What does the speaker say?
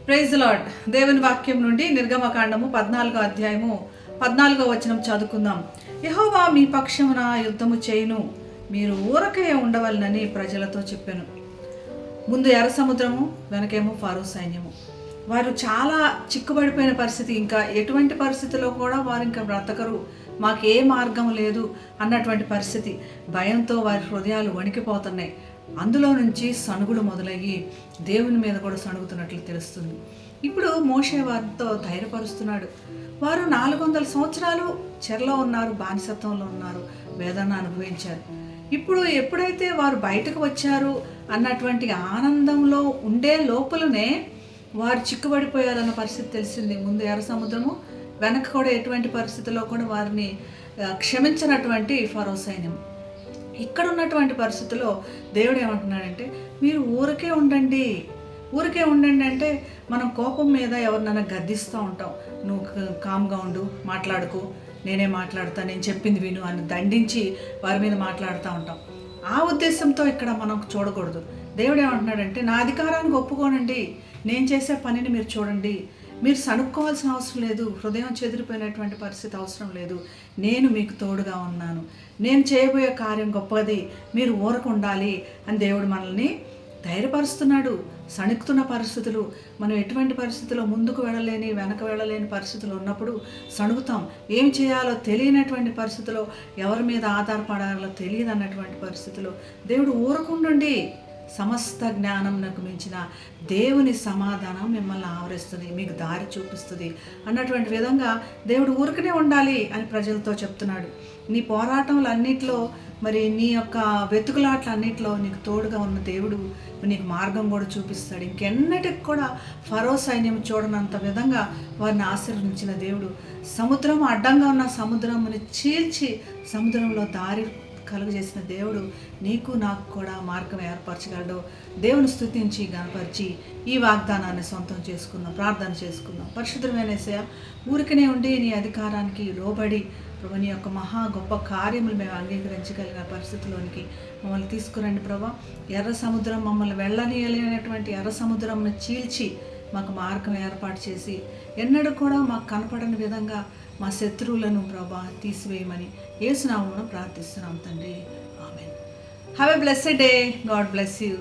Praise lord. దేవుని వాక్యం నుండి నిర్గమకాండము 14వ అధ్యాయము 14వ వచనం చదువుకుందాం. యెహోవా మీ పక్షమున యుద్ధము చేయును, మీరు ఊరకే ఉండవలనని ప్రజలతో చెప్పాను. ముందు ఎర్ర సముద్రము, వెనకేమో ఫరో సైన్యము. వారు చాలా చిక్కుబడిపోయిన పరిస్థితి. ఇంకా ఎటువంటి పరిస్థితిలో కూడా వారు ఇంకా బ్రతకరు, మాకు ఏ మార్గం లేదు అన్నటువంటి పరిస్థితి. భయంతో వారి హృదయాలు వణికిపోతున్నాయి. అందులో నుంచి సణుగులు మొదలయ్యి దేవుని మీద కూడా సణుగుతున్నట్లు తెలుస్తుంది. ఇప్పుడు మోషే వారితో ధైర్యపరుస్తున్నాడు. వారు 400 సంవత్సరాలు చెరలో ఉన్నారు, బానిసత్వంలో ఉన్నారు, వేదన అనుభవించారు. ఇప్పుడు ఎప్పుడైతే వారు బయటకు వచ్చారు అన్నటువంటి ఆనందంలో ఉండే లోపలనే వారు చిక్కుబడిపోయారన్న పరిస్థితి తెలిసింది. ముందు ఎర్ర సముద్రము, వెనక కూడా ఎటువంటి పరిస్థితుల్లో కూడా వారిని క్షమించినటువంటి ఫరో సైన్యం. ఇక్కడ ఉన్నటువంటి పరిస్థితుల్లో దేవుడు ఏమంటున్నాడంటే, మీరు ఊరికే ఉండండి. ఊరికే ఉండండి అంటే మనం కోపం మీద ఎవరినైనా గద్దిస్తూ ఉంటాం. నువ్వు కామ్గా ఉండు, మాట్లాడుకో, నేనే మాట్లాడతా, నేను చెప్పింది విను అని దండించి వారి మీద మాట్లాడుతూ ఉంటాం. ఆ ఉద్దేశంతో ఇక్కడ మనం చూడకూడదు. దేవుడు ఏమంటున్నాడంటే, నా అధికారానికి ఒప్పుకోనండి, నేను చేసే పనిని మీరు చూడండి, మీరు సణుక్కోవాల్సిన అవసరం లేదు, హృదయం చెదిరిపోయినటువంటి పరిస్థితి అవసరం లేదు, నేను మీకు తోడుగా ఉన్నాను, నేను చేయబోయే కార్యం గొప్పది, మీరు ఊరకుండాలి అని దేవుడు మనల్ని ధైర్యపరుస్తున్నాడు. సణుకుతున్న పరిస్థితులు, మనం ఎటువంటి పరిస్థితుల్లో ముందుకు వెళ్ళలేని వెనక వెళ్ళలేని పరిస్థితులు ఉన్నప్పుడు సణుగుతాం. ఏం చేయాలో తెలియనటువంటి పరిస్థితిలో, ఎవరి మీద ఆధారపడాలో తెలియదు అన్నటువంటి పరిస్థితిలో దేవుడు ఊరకుండండి, సమస్త జ్ఞానంకు మించిన దేవుని సమాధానం మిమ్మల్ని ఆవరిస్తుంది, మీకు దారి చూపిస్తుంది అన్నటువంటి విధంగా దేవుడు ఊరికనే ఉండాలి అని ప్రజలతో చెప్తున్నాడు. నీ పోరాటంలన్నిట్లో, మరి నీ యొక్క వెతుకులాట్లన్నిట్లో నీకు తోడుగా ఉన్న దేవుడు నీకు మార్గం కూడా చూపిస్తాడు. ఇంకెన్నటికి కూడా ఫరో సైన్యం చూడనంత విధంగా వారిని ఆశీర్వదించిన దేవుడు, సముద్రం అడ్డంగా ఉన్న సముద్రముని చీల్చి సముద్రంలో దారి కలుగజేసిన దేవుడు నీకు నాకు కూడా మార్గం ఏర్పరచగలడు. దేవుని స్తుతించి గణపరిచి ఈ వాగ్దానాన్ని సొంతం చేసుకుందాం, ప్రార్థన చేసుకుందాం. పరిశుద్ధమైన యేసయ్య, ఊరికనే ఉండి నీ అధికారానికి లోబడి ప్రభు నీ యొక్క మహా గొప్ప కార్యములు మేము అంగీకరించగలిగిన పరిస్థితిలోనికి మమ్మల్ని తీసుకురండి ప్రభా. ఎర్ర సముద్రం మమ్మల్ని వెళ్ళనీయలేనటువంటి ఎర్ర సముద్రంను చీల్చి మాకు మార్గం ఏర్పాటు చేసి ఎన్నడూ కూడా మాకు కనపడని విధంగా మా శత్రువులను ప్రభా తీసివేయమని యేసు నామమున ప్రార్థిస్తున్నాం తండ్రి. ఆమేన్. Have a blessed day. God bless you.